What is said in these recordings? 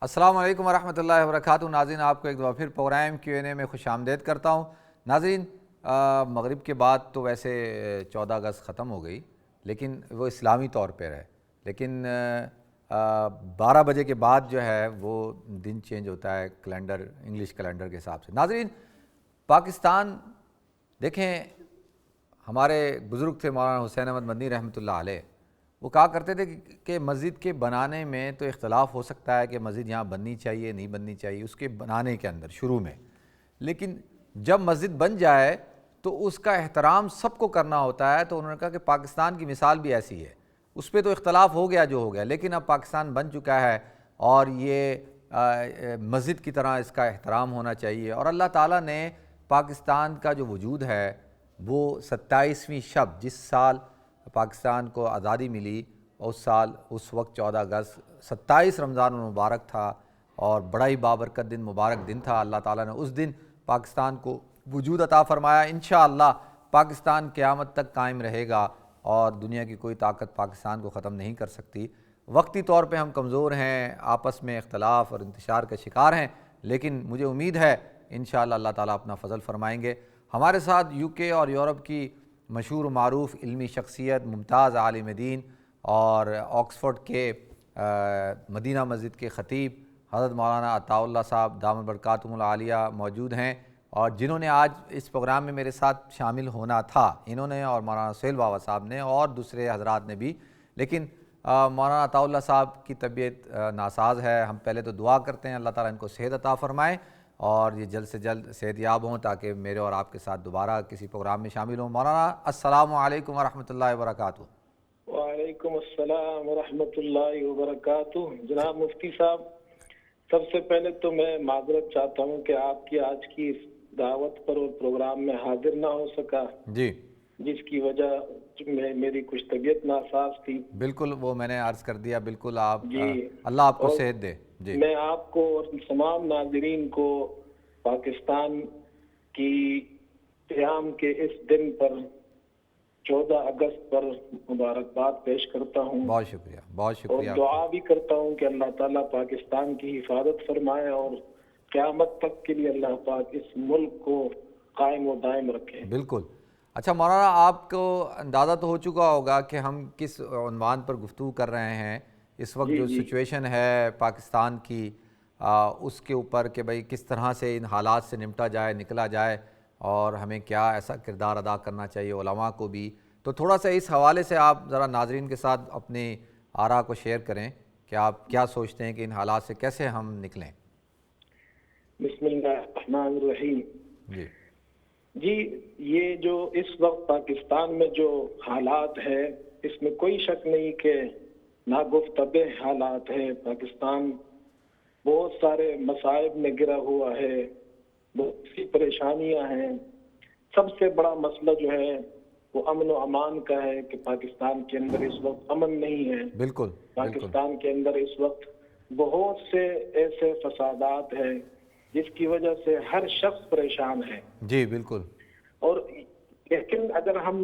السلام علیکم ورحمۃ اللہ وبرکاتہ۔ ناظرین، آپ کو ایک دفعہ پھر پروگرام Q&A میں خوش آمدید کرتا ہوں۔ ناظرین، مغرب کے بعد تو ویسے 14 اگست ختم ہو گئی، لیکن وہ اسلامی طور پہ رہے، لیکن 12 بجے کے بعد جو ہے وہ دن چینج ہوتا ہے کیلنڈر، انگلش کیلنڈر کے حساب سے۔ ناظرین، پاکستان دیکھیں، ہمارے بزرگ تھے مولانا حسین احمد مدنی رحمۃ اللہ علیہ، وہ کہا کرتے تھے کہ مسجد کے بنانے میں تو اختلاف ہو سکتا ہے کہ مسجد یہاں بننی چاہیے نہیں بننی چاہیے، اس کے بنانے کے اندر شروع میں، لیکن جب مسجد بن جائے تو اس کا احترام سب کو کرنا ہوتا ہے۔ تو انہوں نے کہا کہ پاکستان کی مثال بھی ایسی ہے، اس پہ تو اختلاف ہو گیا جو ہو گیا، لیکن اب پاکستان بن چکا ہے اور یہ مسجد کی طرح اس کا احترام ہونا چاہیے۔ اور اللہ تعالیٰ نے پاکستان کا جو وجود ہے وہ 27ویں شب، جس سال پاکستان کو آزادی ملی، اس سال اس وقت 14 اگست 27 رمضان المبارک تھا، اور بڑا ہی بابرکت دن، مبارک دن تھا۔ اللہ تعالیٰ نے اس دن پاکستان کو وجود عطا فرمایا۔ انشاءاللہ پاکستان قیامت تک قائم رہے گا اور دنیا کی کوئی طاقت پاکستان کو ختم نہیں کر سکتی۔ وقتی طور پہ ہم کمزور ہیں، آپس میں اختلاف اور انتشار کا شکار ہیں، لیکن مجھے امید ہے انشاءاللہ اللہ تعالیٰ اپنا فضل فرمائیں گے۔ ہمارے ساتھ UK اور یورپ کی مشہور و معروف علمی شخصیت، ممتاز عالم دین اور آکسفورڈ کے مدینہ مسجد کے خطیب حضرت مولانا عطاء اللہ صاحب دامت برکاتہم العالیہ موجود ہیں، اور جنہوں نے آج اس پروگرام میں میرے ساتھ شامل ہونا تھا، انہوں نے اور مولانا سہیل بابا صاحب نے اور دوسرے حضرات نے بھی، لیکن مولانا عطاء اللہ صاحب کی طبیعت ناساز ہے۔ ہم پہلے تو دعا کرتے ہیں اللہ تعالیٰ ان کو صحت عطا فرمائے اور یہ جلد سے جلد صحت یاب ہوں، تاکہ میرے اور آپ کے ساتھ دوبارہ کسی پروگرام میں شامل ہوں۔ مولانا السلام علیکم ورحمۃ اللہ وبرکاتہ۔ وعلیکم السلام ورحمۃ اللہ وبرکاتہ۔ جناب مفتی صاحب، سب سے پہلے تو میں معذرت چاہتا ہوں کہ آپ کی آج کی اس دعوت پر اور پروگرام میں حاضر نہ ہو سکا، جی، جس کی وجہ میں میری کچھ طبیعت ناساز تھی۔ بالکل، وہ میں نے عرض کر دیا، بالکل آپ جی، اللہ آپ کو اور صحت دے۔ جی، میں آپ کو اور تمام ناظرین کو پاکستان کی قیام کے اس دن پر 14 اگست پر مبارکباد پیش کرتا ہوں، بہت شکریہ، بہت اور شکریہ۔ دعا بھی کرتا ہوں کہ اللہ تعالیٰ پاکستان کی حفاظت فرمائے اور قیامت تک کے لیے اللہ پاک اس ملک کو قائم و دائم رکھے۔ بالکل۔ اچھا مولانا، آپ کو اندازہ تو ہو چکا ہوگا کہ ہم کس عنوان پر گفتگو کر رہے ہیں اس وقت، جی جو جی سچویشن ہے پاکستان کی، اس کے اوپر کہ بھئی کس طرح سے ان حالات سے نمٹا جائے، نکلا جائے، اور ہمیں کیا ایسا کردار ادا کرنا چاہیے علماء کو بھی۔ تو تھوڑا سا اس حوالے سے آپ ذرا ناظرین کے ساتھ اپنی آراء کو شیئر کریں کہ آپ کیا سوچتے ہیں کہ ان حالات سے کیسے ہم نکلیں۔ بسم اللہ الرحمن الرحیم۔ جی جی، یہ جو اس وقت پاکستان میں جو حالات ہے، اس میں کوئی شک نہیں کہ ناگفتبہ حالات ہے۔ پاکستان بہت سارے مصائب میں گرا ہوا ہے، بہت سی پریشانیاں ہیں۔ سب سے بڑا مسئلہ جو ہے وہ امن و امان کا ہے کہ پاکستان کے اندر اس وقت امن نہیں ہے۔ بالکل، پاکستان کے اندر اس وقت بہت سے ایسے فسادات ہیں جس کی وجہ سے ہر شخص پریشان ہے۔ جی بالکل۔ اور لیکن اگر ہم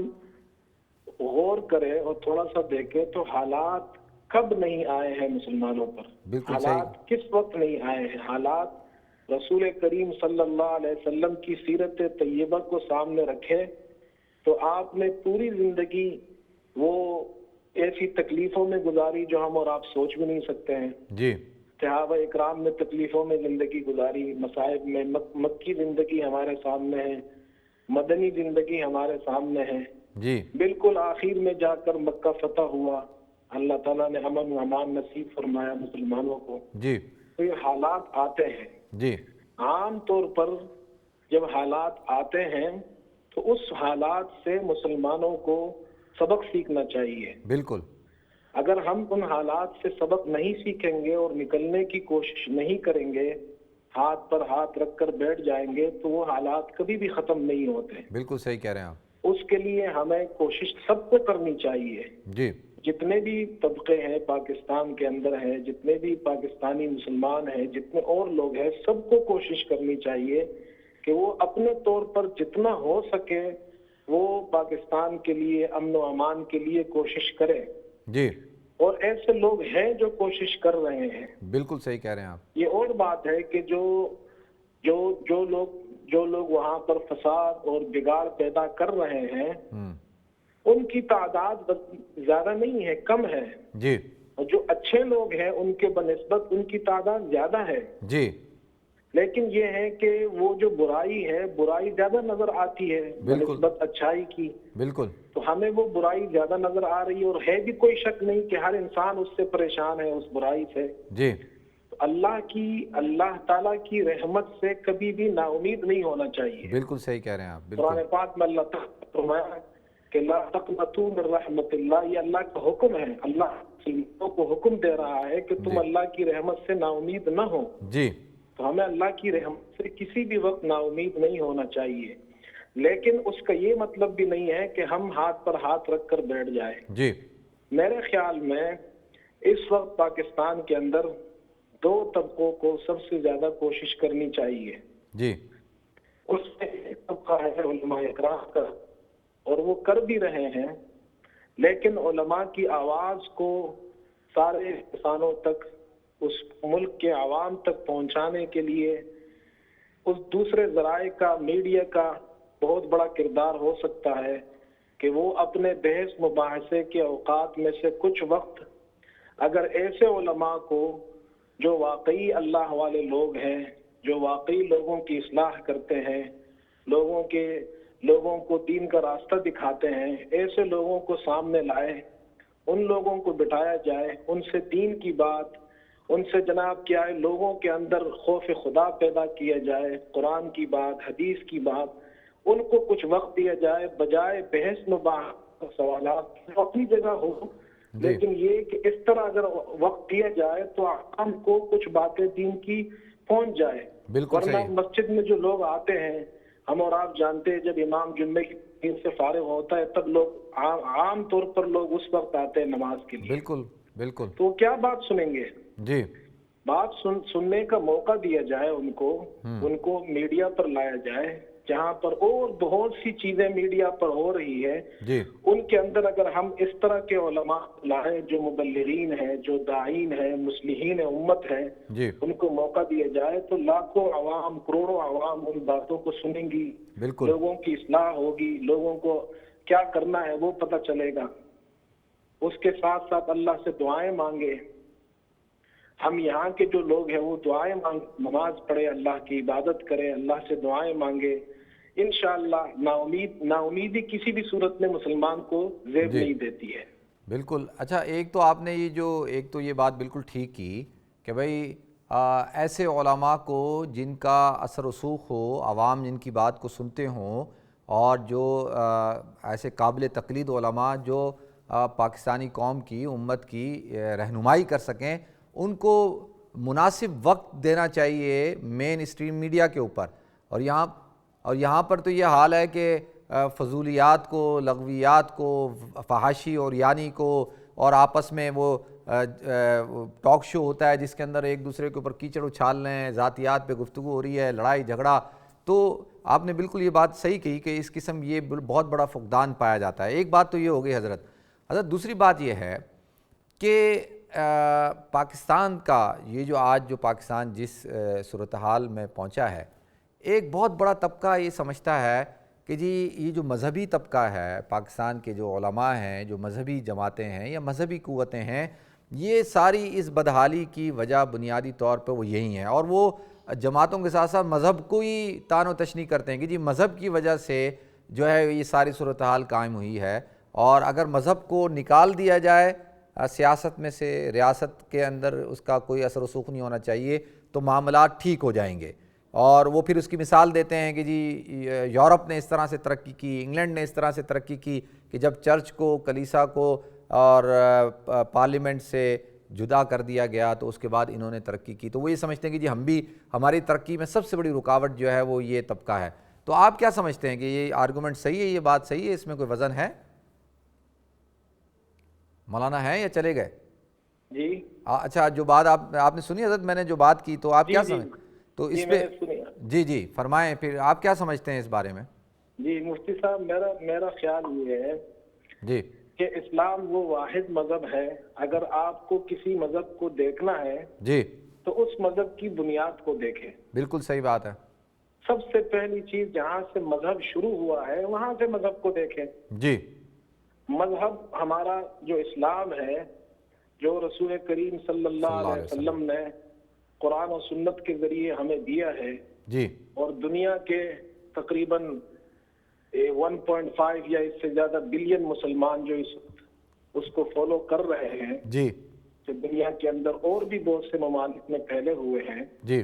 غور کریں اور تھوڑا سا دیکھیں تو حالات کب نہیں آئے ہیں مسلمانوں پر، بالکل صحیح۔ حالات کس وقت نہیں آئے ہیں؟ حالات رسول کریم صلی اللہ علیہ وسلم کی سیرت طیبہ کو سامنے رکھے تو آپ نے پوری زندگی وہ ایسی تکلیفوں میں گزاری جو ہم اور آپ سوچ بھی نہیں سکتے ہیں۔ جی، صحابہ اکرام نے تکلیفوں میں زندگی گزاری، مصائب میں۔ مکی زندگی ہمارے سامنے ہے، مدنی زندگی ہمارے سامنے ہے۔ جی بالکل آخر میں جا کر مکہ فتح ہوا، اللہ تعالیٰ نے امن و امان نصیب فرمایا مسلمانوں کو۔ جی تو یہ حالات آتے ہیں، جی عام طور پر جب حالات آتے ہیں تو اس حالات سے مسلمانوں کو سبق سیکھنا چاہیے۔ بالکل۔ اگر ہم ان حالات سے سبق نہیں سیکھیں گے اور نکلنے کی کوشش نہیں کریں گے، ہاتھ پر ہاتھ رکھ کر بیٹھ جائیں گے، تو وہ حالات کبھی بھی ختم نہیں ہوتے۔ بالکل صحیح کہہ رہے ہیں آپ۔ اس کے لیے ہمیں کوشش سب کو کرنی چاہیے۔ جی جتنے بھی طبقے ہیں پاکستان کے اندر ہیں، جتنے بھی پاکستانی مسلمان ہیں، جتنے اور لوگ ہیں، سب کو کوشش کرنی چاہیے کہ وہ اپنے طور پر جتنا ہو سکے وہ پاکستان کے لیے، امن و امان کے لیے کوشش کریں۔ جی اور ایسے لوگ ہیں جو کوشش کر رہے ہیں. بالکل صحیح کہہ رہے ہیں آپ. یہ اور بات ہے کہ جو لوگ وہاں پر فساد اور بگاڑ پیدا کر رہے ہیں ان کی تعداد زیادہ نہیں ہے، کم ہے. جی. اور جو اچھے لوگ ہیں ان کے بنسبت ان کی تعداد زیادہ ہے. جی. لیکن یہ ہے کہ وہ جو برائی ہے، برائی زیادہ نظر آتی ہے بنسبت اچھائی کی. بالکل. تو ہمیں وہ برائی زیادہ نظر آ رہی ہے، اور ہے بھی کوئی شک نہیں کہ ہر انسان اس سے پریشان ہے، اس برائی سے. جی. تو اللہ تعالیٰ کی رحمت سے کبھی بھی نا امید نہیں ہونا چاہیے. بالکل صحیح کہہ رہے ہیں آپ. قرآن پاک میں اللہ تعالیٰ نے فرمایا کہ لا تقنطوا من رحمت اللہ، یہ اللہ کا حکم ہے. اللہ مسلمانوں کو حکم دے رہا ہے کہ تم اللہ کی رحمت سے نا امید نہ ہو. جی. تو ہمیں اللہ کی رحمت سے کسی بھی وقت نا امید نہیں ہونا چاہیے، لیکن اس کا یہ مطلب بھی نہیں ہے کہ ہم ہاتھ پر ہاتھ رکھ کر بیٹھ جائیں. جی. میرے خیال میں اس وقت پاکستان کے اندر دو طبقوں کو سب سے زیادہ کوشش کرنی چاہیے. جی. اس میں ایک طبقہ ہے علماء اکرام کا، اور وہ کر بھی رہے ہیں، لیکن علماء کی آواز کو سارے کسانوں تک، اس ملک کے عوام تک پہنچانے کے لیے اس دوسرے ذرائع کا، میڈیا کا بہت بڑا کردار ہو سکتا ہے کہ وہ اپنے بحث مباحثے کے اوقات میں سے کچھ وقت اگر ایسے علماء کو جو واقعی اللہ والے لوگ ہیں، جو واقعی لوگوں کی اصلاح کرتے ہیں، لوگوں کو دین کا راستہ دکھاتے ہیں، ایسے لوگوں کو سامنے لائے، ان لوگوں کو بٹھایا جائے، ان سے دین کی بات، ان سے جناب کیا ہے لوگوں کے اندر خوف خدا پیدا کیا جائے، قرآن کی بات، حدیث کی بات، ان کو کچھ وقت دیا جائے، بجائے بحث مباحث سوالات اپنی جگہ ہو. لیکن یہ کہ اس طرح اگر وقت دیا جائے تو عوام کو کچھ باتیں دین کی پہنچ جائے. ورنہ مسجد میں جو لوگ آتے ہیں، ہم اور آپ جانتے ہیں جب امام جمعے کی دین سے فارغ ہوتا ہے تب لوگ عام طور پر لوگ اس وقت آتے ہیں نماز کے لیے. بالکل. تو کیا بات سنیں گے؟ جی. بات سننے کا موقع دیا جائے، ان کو میڈیا پر لایا جائے، جہاں پر اور بہت سی چیزیں میڈیا پر ہو رہی ہے. جی. ان کے اندر اگر ہم اس طرح کے علماء لائیں جو مبلغین ہیں، جو داعین ہیں، مصلحین امت ہیں، جی. ان کو موقع دیا جائے تو لاکھوں عوام، کروڑوں عوام ان باتوں کو سنیں گی. بالکل. لوگوں کی اصلاح ہوگی، لوگوں کو کیا کرنا ہے وہ پتہ چلے گا. اس کے ساتھ ساتھ اللہ سے دعائیں مانگے. ہم یہاں کے جو لوگ ہیں وہ دعائیں نماز پڑھے، اللہ کی عبادت کرے، اللہ سے دعائیں مانگے. انشاءاللہ نا امیدی کسی بھی صورت میں مسلمان کو زیب نہیں دیتی ہے. بالکل. اچھا، ایک تو آپ نے یہ بات بالکل ٹھیک کی کہ بھائی ایسے علماء کو جن کا اثر رسوخ ہو، عوام جن کی بات کو سنتے ہوں، اور جو ایسے قابل تقلید علماء جو پاکستانی قوم کی، امت کی رہنمائی کر سکیں، ان کو مناسب وقت دینا چاہیے مین اسٹریم میڈیا کے اوپر. اور یہاں پر تو یہ حال ہے کہ فضولیات کو، لغویات کو، فحاشی اور یعنی کو، اور آپس میں وہ ٹاک شو ہوتا ہے جس کے اندر ایک دوسرے کے اوپر کیچڑ اچھال رہے ہیں، ذاتیات پہ گفتگو ہو رہی ہے، لڑائی جھگڑا. تو آپ نے بالکل یہ بات صحیح کہی کہ اس قسم یہ بہت بڑا فقدان پایا جاتا ہے. ایک بات تو یہ ہو گئی حضرت. دوسری بات یہ ہے کہ پاکستان کا جو آج پاکستان جس صورتحال میں پہنچا ہے، ایک بہت بڑا طبقہ یہ سمجھتا ہے کہ جی یہ جو مذہبی طبقہ ہے، پاکستان کے جو علماء ہیں، جو مذہبی جماعتیں ہیں یا مذہبی قوتیں ہیں، یہ ساری اس بدحالی کی وجہ بنیادی طور پہ وہ یہی ہیں. اور وہ جماعتوں کے ساتھ ساتھ مذہب کو ہی طعن و تشنیع کرتے ہیں کہ جی مذہب کی وجہ سے جو ہے یہ ساری صورتحال قائم ہوئی ہے، اور اگر مذہب کو نکال دیا جائے سیاست میں سے، ریاست کے اندر اس کا کوئی اثر رسوخ نہیں ہونا چاہیے، تو معاملات ٹھیک ہو جائیں گے. اور وہ پھر اس کی مثال دیتے ہیں کہ جی یورپ نے اس طرح سے ترقی کی، انگلینڈ نے اس طرح سے ترقی کی کہ جب چرچ کو، کلیسا کو اور پارلیمنٹ سے جدا کر دیا گیا تو اس کے بعد انہوں نے ترقی کی. تو وہ یہ سمجھتے ہیں کہ جی ہماری ترقی میں سب سے بڑی رکاوٹ جو ہے وہ یہ طبقہ ہے. تو آپ کیا سمجھتے ہیں کہ یہ آرگومنٹ صحیح ہے، یہ بات صحیح ہے، اس میں کوئی وزن ہے؟ مولانا ہے یا چلے گئے؟ جی اچھا، جو بات آپ نے سنی حضرت، میں نے جو بات کی، تو آپ کیا سمجھتے؟ تو اس پہ جی فرمائیں، پھر آپ کیا سمجھتے ہیں اس بارے میں؟ جی مفتی صاحب، میرا خیال یہ ہے جی کہ اسلام وہ واحد مذہب ہے، اگر آپ کو کسی مذہب کو دیکھنا ہے جی تو اس مذہب کی بنیاد کو دیکھیں۔ بالکل صحیح بات ہے۔ سب سے پہلی چیز جہاں سے مذہب شروع ہوا ہے وہاں سے مذہب کو دیکھیں۔ جی مذہب ہمارا جو اسلام ہے، جو رسول کریم صلی اللہ علیہ وسلم نے قرآن و سنت کے ذریعے ہمیں دیا ہے، جی اور دنیا کے تقریباً 1.5 یا اس سے زیادہ بلین مسلمان جو اس کو فالو کر رہے ہیں، جی کہ دنیا کے اندر اور بھی بہت سے ممالک میں پھیلے ہوئے ہیں، جی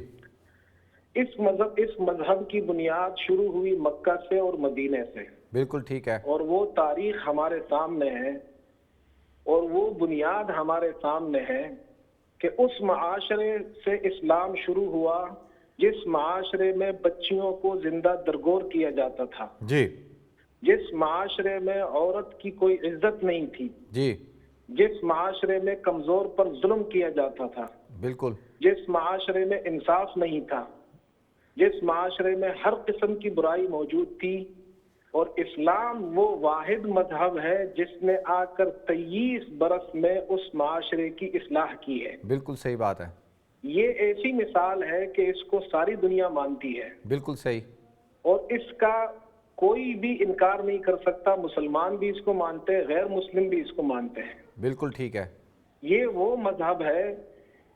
اس مذہب کی بنیاد شروع ہوئی مکہ سے اور مدینے سے، بالکل ٹھیک ہے۔ اور وہ تاریخ ہمارے سامنے ہے، اور وہ بنیاد ہمارے سامنے ہے کہ اس معاشرے سے اسلام شروع ہوا جس معاشرے میں بچیوں کو زندہ درگور کیا جاتا تھا، جی جس معاشرے میں عورت کی کوئی عزت نہیں تھی، جی جس معاشرے میں کمزور پر ظلم کیا جاتا تھا، بالکل جس معاشرے میں انصاف نہیں تھا، جس معاشرے میں ہر قسم کی برائی موجود تھی، اور اسلام وہ واحد مذہب ہے جس نے آ کر 23 برس میں اس معاشرے کی اصلاح کی ہے۔ بالکل صحیح بات ہے۔ یہ ایسی مثال ہے کہ اس کو ساری دنیا مانتی ہے، بالکل صحیح۔ اور اس کا کوئی بھی انکار نہیں کر سکتا، مسلمان بھی اس کو مانتے ہیں، غیر مسلم بھی اس کو مانتے ہیں۔ بالکل ٹھیک ہے۔ یہ وہ مذہب ہے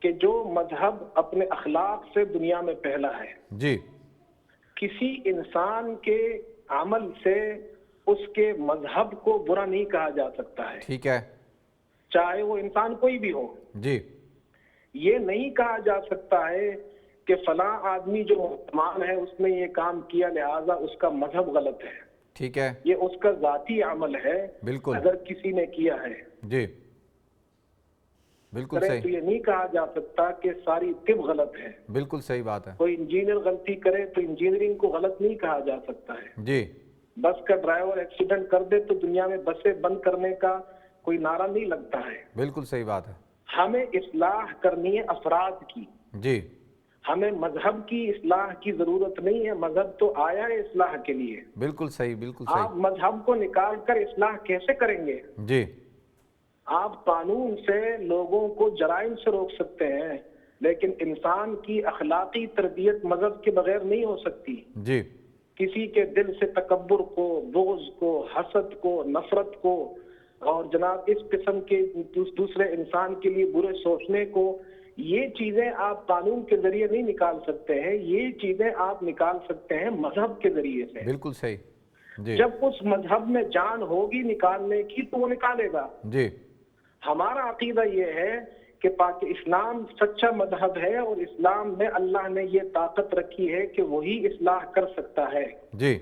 کہ جو مذہب اپنے اخلاق سے دنیا میں پھیلا ہے۔ جی کسی انسان کے عمل سے اس کے مذہب کو برا نہیں کہا جا سکتا ہے، ٹھیک ہے۔ چاہے وہ انسان کوئی بھی ہو۔ جی یہ نہیں کہا جا سکتا ہے کہ فلاں آدمی جو مسلمان ہے اس نے یہ کام کیا لہذا اس کا مذہب غلط ہے۔ ٹھیک ہے۔ یہ اس کا ذاتی عمل ہے، بالکل اگر کسی نے کیا ہے جی بالکل تو صحیح۔ یہ نہیں کہا جا سکتا کہ ساری طب غلط ہے۔ بالکل صحیح بات ہے۔ کوئی انجینئر غلطی کرے تو انجینئرنگ کو غلط نہیں کہا جا سکتا ہے۔ جی بس کا ڈرائیور ایکسیڈنٹ کر دے تو دنیا میں بسیں بند کرنے کا کوئی نعرہ نہیں لگتا ہے۔ بالکل صحیح بات ہے۔ ہمیں اصلاح کرنی ہے افراد کی، جی ہمیں مذہب کی اصلاح کی ضرورت نہیں ہے، مذہب تو آیا ہے اصلاح کے لیے۔ بالکل صحیح بالکل آپ صحیح۔ مذہب کو نکال کر اصلاح کیسے کریں گے؟ جی آپ قانون سے لوگوں کو جرائم سے روک سکتے ہیں، لیکن انسان کی اخلاقی تربیت مذہب کے بغیر نہیں ہو سکتی۔ جی کسی کے دل سے تکبر کو، بغض کو، حسد کو، نفرت کو، اور جناب اس قسم کے دوسرے انسان کے لیے برے سوچنے کو، یہ چیزیں آپ قانون کے ذریعے نہیں نکال سکتے ہیں، یہ چیزیں آپ نکال سکتے ہیں مذہب کے ذریعے سے۔ بالکل صحیح۔ جی جب اس مذہب میں جان ہوگی نکالنے کی تو وہ نکالے گا۔ جی ہمارا عقیدہ یہ ہے کہ اسلام سچا مذہب ہے، اور اسلام میں اللہ نے یہ طاقت رکھی ہے کہ وہی اصلاح کر سکتا ہے۔ جی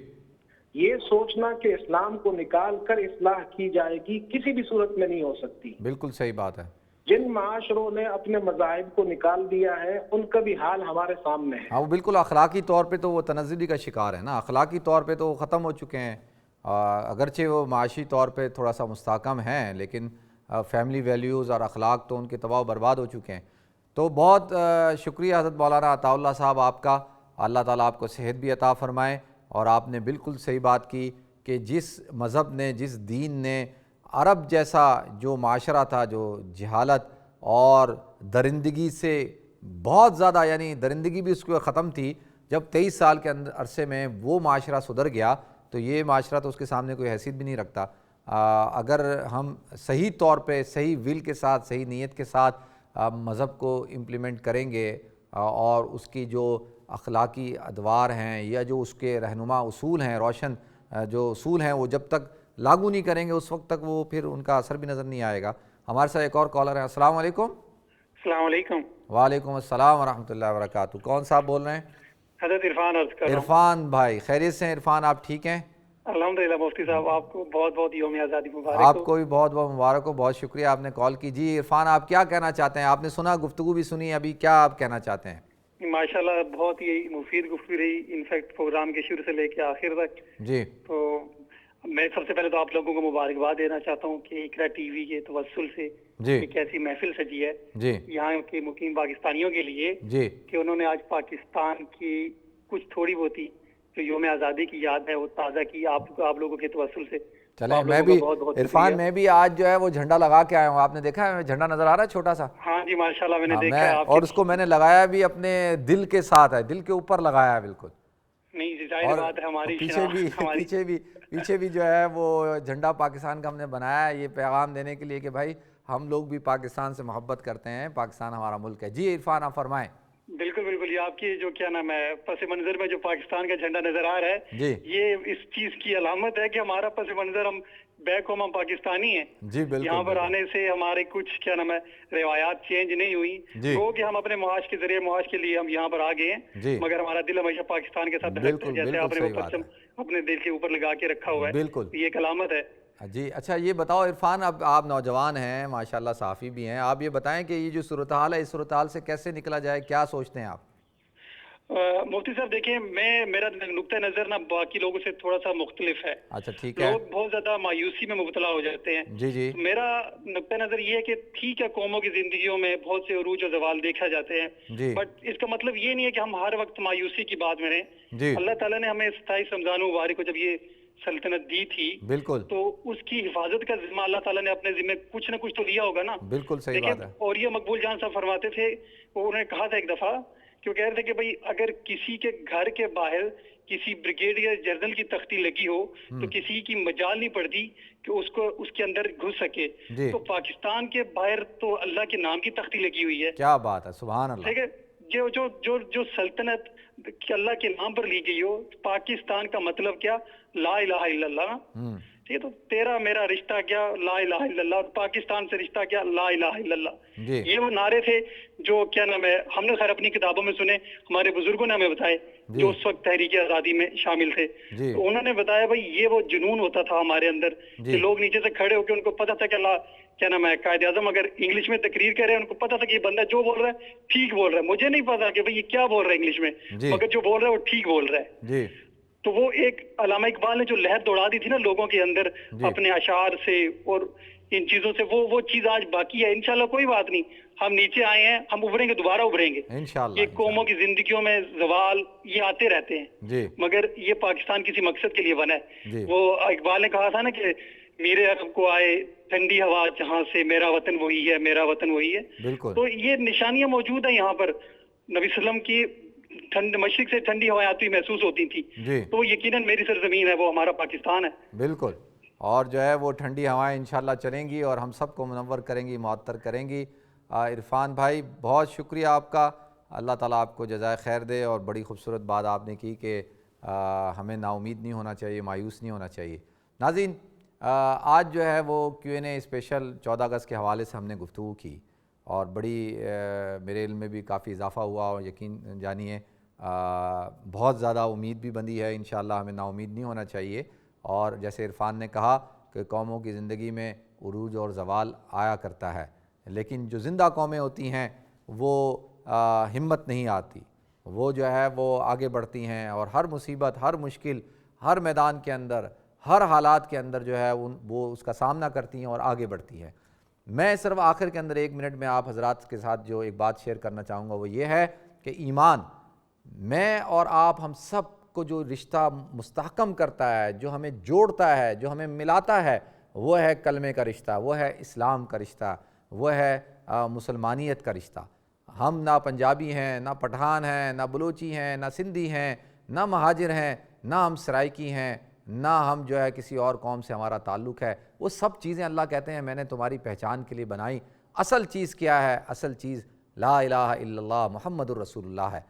یہ سوچنا کہ اسلام کو نکال کر اصلاح کی جائے گی کسی بھی صورت میں نہیں ہو سکتی۔ بالکل صحیح بات ہے۔ جن معاشروں نے اپنے مذاہب کو نکال دیا ہے ان کا بھی حال ہمارے سامنے ہے۔ ہاں وہ بالکل اخلاقی طور پہ تو وہ تنزلی کا شکار ہے نا، اخلاقی طور پہ تو وہ ختم ہو چکے ہیں، اگرچہ وہ معاشی طور پہ تھوڑا سا مستحکم ہیں، لیکن فیملی ویلیوز اور اخلاق تو ان کے تباہ و برباد ہو چکے ہیں۔ تو بہت شکریہ حضرت مولانا عطا اللہ صاحب آپ کا، اللہ تعالیٰ آپ کو صحت بھی عطا فرمائے، اور آپ نے بالکل صحیح بات کی کہ جس مذہب نے، جس دین نے عرب جیسا جو معاشرہ تھا، جو جہالت اور درندگی سے بہت زیادہ، یعنی درندگی بھی اس کو ختم تھی، جب 23 سال کے اندر عرصے میں وہ معاشرہ سدھر گیا تو یہ معاشرہ تو اس کے سامنے کوئی حیثیت بھی نہیں رکھتا۔ اگر ہم صحیح طور پہ، صحیح ول کے ساتھ، صحیح نیت کے ساتھ مذہب کو امپلیمنٹ کریں گے، اور اس کی جو اخلاقی ادوار ہیں یا جو اس کے رہنما اصول ہیں، روشن جو اصول ہیں، وہ جب تک لاگو نہیں کریں گے اس وقت تک وہ پھر ان کا اثر بھی نظر نہیں آئے گا۔ ہمارے ساتھ ایک اور کالر ہے۔ السلام علیکم۔ السلام علیکم۔ وعلیکم السلام ورحمۃ اللہ وبرکاتہ۔ کون صاحب بول رہے ہیں؟ حضرت عرفان عرض کر رہا ہوں۔ عرفان بھائی، خیریت سے ہیں عرفان؟ آپ ٹھیک ہیں؟ الحمدللہ مفتی صاحب، آپ کو بہت بہت یوم آزادی مبارک آپ ہو۔ کو بھی بہت بہت مبارک ہو، بہت شکریہ آپ نے کال کی۔ جی عرفان، آپ کیا کہنا چاہتے ہیں؟ آپ نے سنا، گفتگو بھی سنی، ابھی کیا آپ کہنا چاہتے ہیں؟ ماشاءاللہ بہت ہی مفید گفتگو رہی، انفیکٹ پروگرام کے شروع سے لے کے آخر تک۔ جی تو میں سب سے پہلے تو آپ لوگوں کو مبارکباد دینا چاہتا ہوں کہ اقرا ٹی وی کے توسل سے جی ایک ایسی محفل سجی ہے جی یہاں کے مقیم پاکستانیوں کے لیے جی کہ انہوں نے آج پاکستان کی کچھ تھوڑی بہت جو یوم آزادی کی یاد ہے وہ تازہ کی آپ لوگوں کے توسل سے۔ چلیں میں بھی عرفان میں بھی آج جو ہے وہ جھنڈا لگا کے آیا ہوں. آپ نے دیکھا ہے جھنڈا نظر آ رہا ہے چھوٹا سا؟ ہاں جی ماشاءاللہ میں نے دیکھا. اور اس کو میں نے لگایا بھی اپنے دل کے ساتھ ہے, دل کے اوپر لگایا ہے بالکل. نہیں ظاہر بات ہے ہماری پیچھے بھی جو ہے وہ جھنڈا پاکستان کا ہم نے بنایا ہے یہ پیغام دینے کے لیے کہ بھائی ہم لوگ بھی پاکستان سے محبت کرتے ہیں, پاکستان ہمارا ملک ہے. جی عرفان آپ فرمائیں. بالکل بالکل, یہ آپ کی جو کیا نام ہے پس منظر میں جو پاکستان کا جھنڈا نظر آ رہا ہے جی یہ اس چیز کی علامت ہے کہ ہمارا پس منظر, ہم بیک ہوم ہم پاکستانی ہیں. جی بالکل. یہاں پر آنے سے ہمارے کچھ کیا نام ہے روایات چینج نہیں ہوئی. وہ کہ ہم اپنے معاش کے ذریعے معاش کے لیے ہم یہاں پر آ گئے ہیں, مگر ہمارا دل ہمیشہ پاکستان کے ساتھ دھڑکتا ہے. جیسے آپ نے وہ پرچم اپنے دل کے اوپر لگا کے رکھا ہوا ہے, بالکل یہ ایک علامت ہے. جی اچھا یہ بتاؤ عرفان, اب آپ نوجوان ہیں ماشاءاللہ, صحافی بھی ہیں, آپ یہ بتائیں کہ یہ جو صورتحال ہے اس صورتحال سے کیسے نکلا جائے, کیا سوچتے ہیں آپ؟ مفتی صاحب دیکھیں, میرا نقطہ نظر نا باقی لوگوں سے تھوڑا سا مختلف ہے. اچھا ٹھیک ہے. لوگ بہت زیادہ مایوسی میں مبتلا ہو جاتے ہیں. جی جی. میرا نقطہ نظر یہ ہے کہ ٹھیک ہے قوموں کی زندگیوں میں بہت سے عروج و زوال دیکھا جاتے ہیں, بٹ اس کا مطلب یہ نہیں ہے کہ ہم ہر وقت مایوسی کی بات میں رہیں. اللہ تعالیٰ نے ہمیں 27 رمضان مبارک کو جب یہ سلطنت دی تھی بالکل تو اس کی حفاظت کا ذمہ اللہ تعالیٰ نے اپنے ذمہ کچھ نہ کچھ تو لیا ہوگا نا. بالکل صحیح بات ہے. اور یہ مقبول جان صاحب فرماتے تھے, وہ انہوں نے کہا تھا ایک دفعہ کہ وہ کہہ رہے تھے کہ بھئی اگر کسی کے گھر کے باہر کسی بریگیڈیئر جنرل کی تختی لگی ہو تو کسی کی مجال نہیں پڑتی کہ اس کے اندر گھس سکے. تو پاکستان کے باہر تو اللہ کے نام کی تختی لگی ہوئی ہے. کیا بات ہے, سبحان اللہ. ٹھیک ہے, جو سلطنت کہ اللہ کے نام پر لی گئی ہو, پاکستان کا مطلب کیا, لا الہ الا اللہ. ٹھیک ہے, تو تیرا میرا رشتہ کیا, لا الہ الا اللہ, اور پاکستان سے رشتہ کیا, لا الہ الا اللہ. یہ وہ نعرے تھے جو کیا نام ہے ہم نے خیر اپنی کتابوں میں سنے, ہمارے بزرگوں نے ہمیں بتائے جو اس وقت تحریک آزادی میں شامل تھے. تو انہوں نے بتایا بھائی یہ وہ جنون ہوتا تھا ہمارے اندر کہ لوگ نیچے سے کھڑے ہو کے ان کو پتا تھا کہ اللہ کیا نام ہے قائد اعظم اگر انگلش میں تقریر کر رہے ہیں, ان کو پتا تھا کہ یہ بندہ جو بول رہا ہے ٹھیک بول رہا ہے. مجھے نہیں پتا کہ بھئی یہ کیا بول رہا ہے انگلش میں, مگر جو بول رہا ہے وہ ٹھیک بول رہا ہے. تو وہ ایک علامہ اقبال نے جو لہر دوڑا دی تھی نا لوگوں کے اندر اپنے اشعار سے اور ان چیزوں سے, وہ چیز آج باقی ہے. انشاءاللہ کوئی بات نہیں, ہم نیچے آئے ہیں, ہم ابھریں گے, دوبارہ ابھریں گے انشاءاللہ. یہ قوموں کی زندگیوں میں زوال یہ آتے رہتے ہیں, مگر یہ پاکستان کسی مقصد کے لیے بنا ہے. وہ اقبال نے کہا تھا نا کہ میرے عرب کو آئے ٹھنڈی ہوا جہاں سے, میرا وطن وہی ہے, میرا وطن وہی ہے. تو یہ نشانیاں موجود ہیں یہاں پر. نبی صلی اللہ علیہ وسلم کی مشرق سے ٹھنڈی ہوائیں آتی محسوس ہوتی تھی, تو یقیناً میری سرزمین ہے, وہ ہمارا پاکستان ہے. بالکل, اور جو ہے وہ ٹھنڈی ہوائیں انشاءاللہ چلیں گی اور ہم سب کو منور کریں گی, معطر کریں گی. عرفان بھائی بہت شکریہ آپ کا, اللہ تعالیٰ آپ کو جزائے خیر دے. اور بڑی خوبصورت بات آپ نے کی کہ ہمیں نا امید نہیں ہونا چاہیے, مایوس نہیں ہونا چاہیے. ناظرین آج جو ہے وہ Q&A اسپیشل 14 اگست کے حوالے سے ہم نے گفتگو کی اور بڑی میرے علم میں بھی کافی اضافہ ہوا, اور یقین جانیے بہت زیادہ امید بھی بندی ہے. انشاءاللہ ہمیں نا امید نہیں ہونا چاہیے. اور جیسے عرفان نے کہا کہ قوموں کی زندگی میں عروج اور زوال آیا کرتا ہے, لیکن جو زندہ قومیں ہوتی ہیں وہ ہمت نہیں آتی, وہ جو ہے وہ آگے بڑھتی ہیں اور ہر مصیبت, ہر مشکل, ہر میدان کے اندر, ہر حالات کے اندر جو ہے وہ اس کا سامنا کرتی ہیں اور آگے بڑھتی ہیں. میں صرف آخر کے اندر 1 منٹ میں آپ حضرات کے ساتھ جو ایک بات شیئر کرنا چاہوں گا وہ یہ ہے کہ ایمان میں اور آپ ہم سب کو جو رشتہ مستحکم کرتا ہے, جو ہمیں جوڑتا ہے, جو ہمیں ملاتا ہے, وہ ہے کلمے کا رشتہ, وہ ہے اسلام کا رشتہ, وہ ہے مسلمانیت کا رشتہ. ہم نہ پنجابی ہیں, نہ پٹھان ہیں, نہ بلوچی ہیں, نہ سندھی ہیں, نہ مہاجر ہیں, نہ ہم سرائکی ہیں, نہ ہم جو ہے کسی اور قوم سے ہمارا تعلق ہے. وہ سب چیزیں اللہ کہتے ہیں میں نے تمہاری پہچان کے لیے بنائی. اصل چیز کیا ہے؟ اصل چیز لا الہ الا اللہ محمد الرسول اللہ ہے.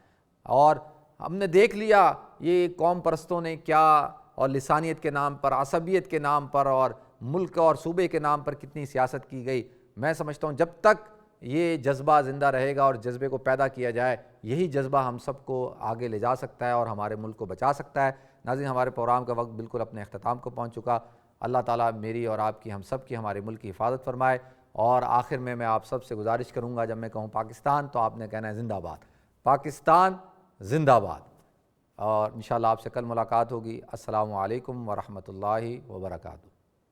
اور ہم نے دیکھ لیا یہ قوم پرستوں نے کیا, اور لسانیت کے نام پر, عصبیت کے نام پر, اور ملک اور صوبے کے نام پر کتنی سیاست کی گئی. میں سمجھتا ہوں جب تک یہ جذبہ زندہ رہے گا اور جذبے کو پیدا کیا جائے, یہی جذبہ ہم سب کو آگے لے جا سکتا ہے اور ہمارے ملک کو بچا سکتا ہے. ناظرین ہمارے پروگرام کا وقت بالکل اپنے اختتام کو پہنچ چکا. اللہ تعالیٰ میری اور آپ کی, ہم سب کی, ہمارے ملک کی حفاظت فرمائے. اور آخر میں آپ سب سے گزارش کروں گا, جب میں کہوں پاکستان تو آپ نے کہنا ہے زندہ باد, پاکستان زندہ باد. اور انشاءاللہ آپ سے کل ملاقات ہوگی. السلام علیکم ورحمۃ اللہ وبرکاتہ.